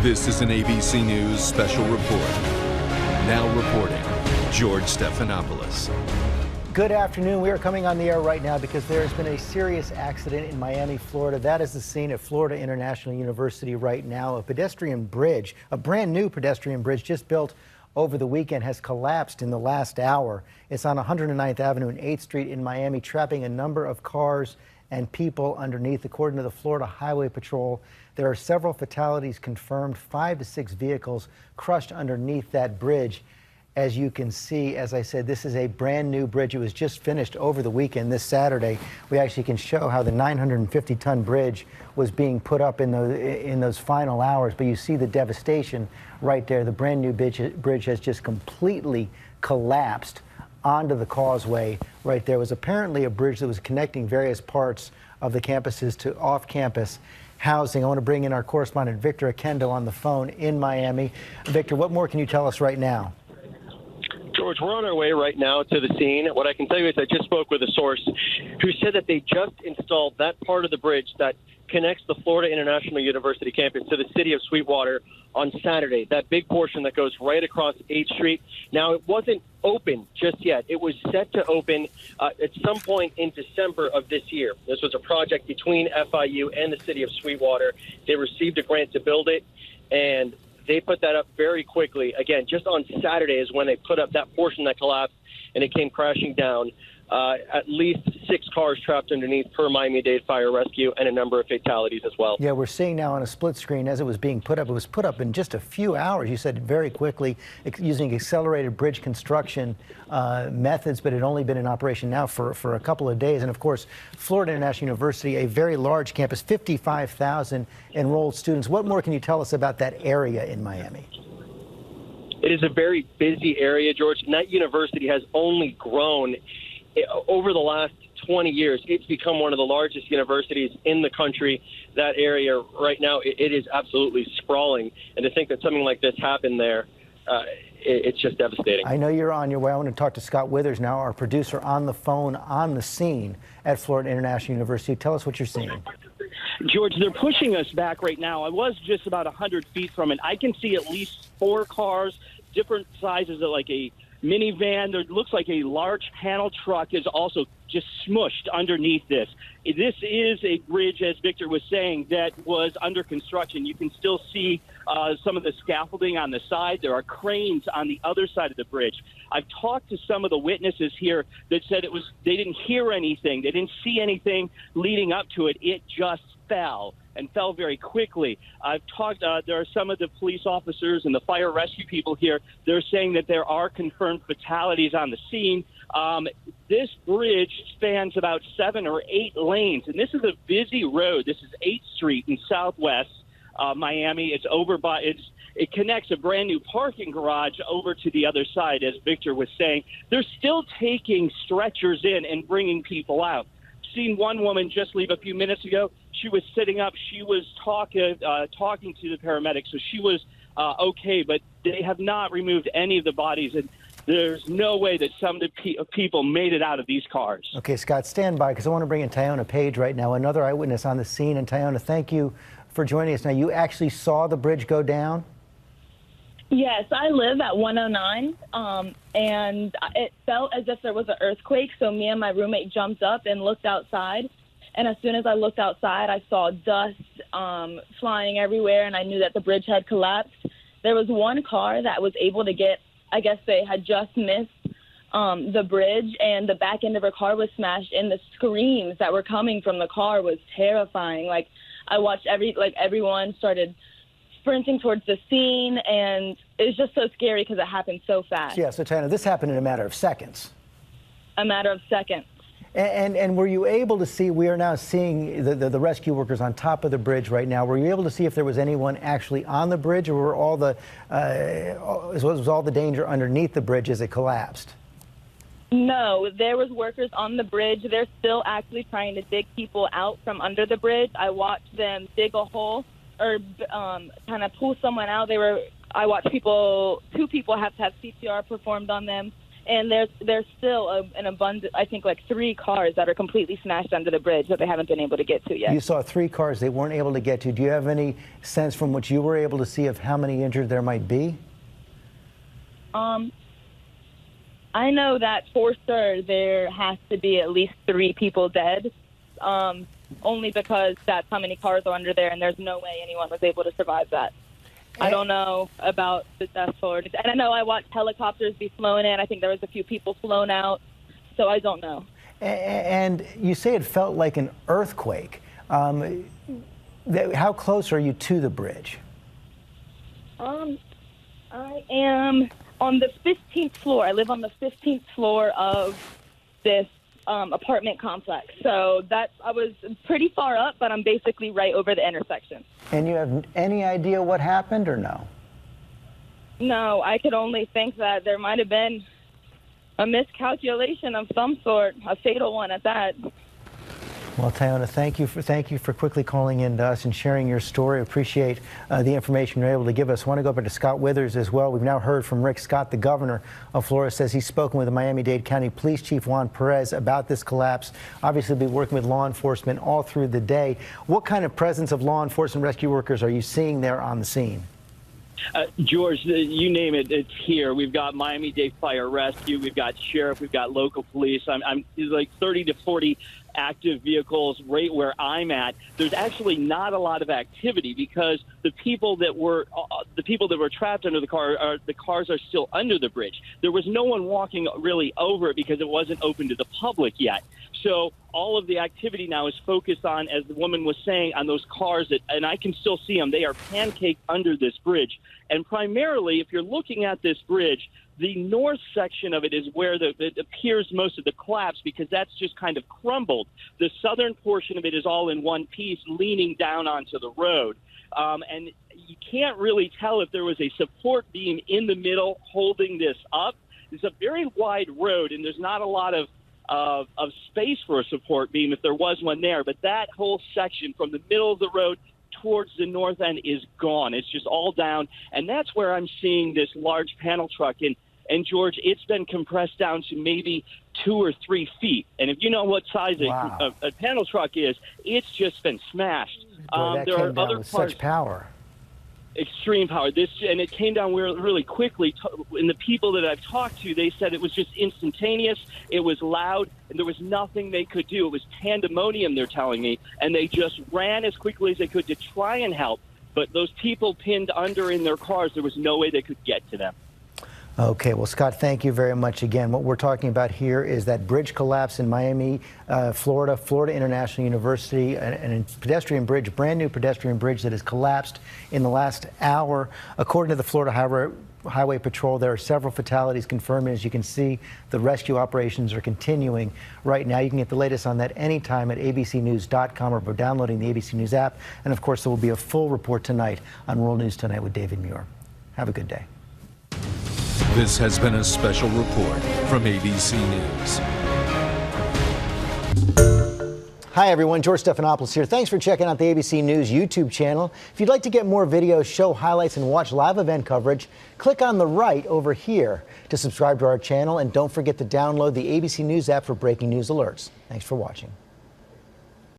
This is an ABC News special report. Now reporting, George Stephanopoulos. Good afternoon. We are coming on the air right now because there has been a serious accident in Miami, Florida. That is the scene at Florida International University right now. A pedestrian bridge, a brand new pedestrian bridge just built over the weekend, has collapsed in the last hour. It's on 109th Avenue and 8th Street in Miami, trapping a number of cars and people underneath. According to the Florida Highway Patrol, there are several fatalities confirmed, 5 to 6 vehicles crushed underneath that bridge. As you can see, as I said, this is a brand new bridge. It was just finished over the weekend, this Saturday. We actually can show how the 950-ton bridge was being put up in those final hours. But you see the devastation right there. The brand new bridge has just completely collapsed onto the causeway right there. It was apparently a bridge that was connecting various parts of the campuses to off-campus housing. I want to bring in our correspondent, Victor Akendo, on the phone in Miami. Victor, what more can you tell us right now? George, we're on our way right now to the scene. What I can tell you is I just spoke with a source who said that they just installed that part of the bridge that connects the Florida International University campus to the city of Sweetwater on Saturday, that big portion that goes right across 8th Street. Now, it wasn't open just yet. It was set to open at some point in December of this year. This was a project between FIU and the city of Sweetwater. They received a grant to build it, and they put that up very quickly. Again, just on Saturday is when they put up that portion that collapsed, and it came crashing down. At least 6 cars trapped underneath per Miami-Dade Fire Rescue, and a number of fatalities as well. Yeah, we're seeing now on a split screen as it was being put up. It was put up in just a few hours. You said very quickly, using accelerated bridge construction methods, but it had only been in operation now for a couple of days. And of course, Florida International University, a very large campus, 55,000 enrolled students. What more can you tell us about that area in Miami? It is a very busy area, George, and that university has only grown over the last 20 years. It's become one of the largest universities in the country. That area right now, it is absolutely sprawling. And to think that something like this happened there, it's just devastating. I know you're on your way. I want to talk to Scott Withers now, our producer, on the phone on the scene at Florida International University. Tell us what you're seeing. George, they're pushing us back right now. I was just about 100 feet from it. I can see at least 4 cars, different sizes of like a minivan. There looks like a large panel truck is also just smushed underneath this. This is a bridge, as Victor was saying, that was under construction. You can still see some of the scaffolding on the side. There are cranes on the other side of the bridge. I've talked to some of the witnesses here that said they didn't hear anything. They didn't see anything leading up to it. It just fell, and fell very quickly. I've talked, there are some of the police officers and the fire rescue people here. They're saying that there are confirmed fatalities on the scene. This bridge spans about 7 or 8 lanes, and this is a busy road. This is 8th Street in Southwest Miami. It's over by, it connects a brand new parking garage over to the other side, as Victor was saying. They're still taking stretchers in and bringing people out. Seen one woman just leave a few minutes ago. She was sitting up. She was talking to the paramedics, so she was okay. But they have not removed any of the bodies, and there's no way that some of the people made it out of these cars. Okay, Scott, stand by, because I want to bring in Tyona Page right now, another eyewitness on the scene. And Tyona, thank you for joining us. Now, you actually saw the bridge go down? Yes, I live at 109, and it felt as if there was an earthquake, so me and my roommate jumped up and looked outside, and as soon as I looked outside, I saw dust flying everywhere, and I knew that the bridge had collapsed. There was one car that was able to get, I guess they had just missed the bridge, and the back end of her car was smashed, and the screams that were coming from the car was terrifying. Like, I watched everyone started sprinting towards the scene, and it was just so scary because it happened so fast. Yeah, so Tyona, this happened in a matter of seconds. A matter of seconds. And were you able to see, we are now seeing the rescue workers on top of the bridge right now. Were you able to see if there was anyone actually on the bridge, or were was all the danger underneath the bridge as it collapsed? No, there was workers on the bridge. They're still actually trying to dig people out from under the bridge. I watched them dig a hole or kind of pull someone out. I watched 2 people have to have CPR performed on them, And there's still an abundant, I think, like 3 cars that are completely smashed under the bridge that they haven't been able to get to yet. You saw 3 cars they weren't able to get to. Do you have any sense from what you were able to see of how many injured there might be? I know that for sure there has to be at least 3 people dead, only because that's how many cars are under there, and there's no way anyone was able to survive that. I don't know about the death toll. And I know I watched helicopters be flown in. I think there was a few people flown out, so I don't know. And you say it felt like an earthquake. How close are you to the bridge? I am on the 15th floor. I live on the 15th floor of this apartment complex. So I was pretty far up, but I'm basically right over the intersection. And you have any idea what happened or no? No, I could only think that there might have been a miscalculation of some sort, a fatal one at that. Well, Tayona, thank you for quickly calling in to us and sharing your story. Appreciate the information you're able to give us. I want to go over to Scott Withers as well. We've now heard from Rick Scott, the governor of Florida, says he's spoken with the Miami-Dade County Police Chief Juan Perez about this collapse. Obviously, be working with law enforcement all through the day. What kind of presence of law enforcement rescue workers are you seeing there on the scene? George, you name it, it's here. We've got Miami-Dade Fire Rescue, we've got sheriff, we've got local police. I'm like 30 to 40 active vehicles right where I'm at. There's actually not a lot of activity because the people that were trapped under the cars are still under the bridge. There was no one walking really over it because it wasn't open to the public yet. So all of the activity now is focused on, as the woman was saying, on those cars and I can still see them. They are pancaked under this bridge. And primarily, if you're looking at this bridge, the north section of it is where it appears most of the collapse because that's just kind of crumbled. The southern portion of it is all in one piece, leaning down onto the road. And you can't really tell if there was a support beam in the middle holding this up. It's a very wide road, and there's not a lot of space for a support beam if there was one there. But that whole section from the middle of the road towards the north end is gone. It's just all down. And that's where I'm seeing this large panel truck. And George, it's been compressed down to maybe 2 or 3 feet. And if you know what size a panel truck is, it's just been smashed. Boy, that there came are down other with parts. such power. Extreme power. And it came down really quickly. And the people that I've talked to, they said it was just instantaneous. It was loud, and there was nothing they could do. It was pandemonium, they're telling me, and they just ran as quickly as they could to try and help. But those people pinned under in their cars, there was no way they could get to them. Okay, well, Scott, thank you very much again. What we're talking about here is that bridge collapse in Miami, Florida International University, and a pedestrian bridge, brand new pedestrian bridge that has collapsed in the last hour. According to the Florida Highway Patrol, there are several fatalities confirmed. As you can see, the rescue operations are continuing right now. You can get the latest on that anytime at abcnews.com or by downloading the ABC News app. And of course, there will be a full report tonight on World News Tonight with David Muir. Have a good day. This has been a special report from ABC News. Hi everyone, George Stephanopoulos here. Thanks for checking out the ABC News YouTube channel. If you'd like to get more videos, show highlights, and watch live event coverage, click on the right over here to subscribe to our channel, and don't forget to download the ABC News app for breaking news alerts. Thanks for watching.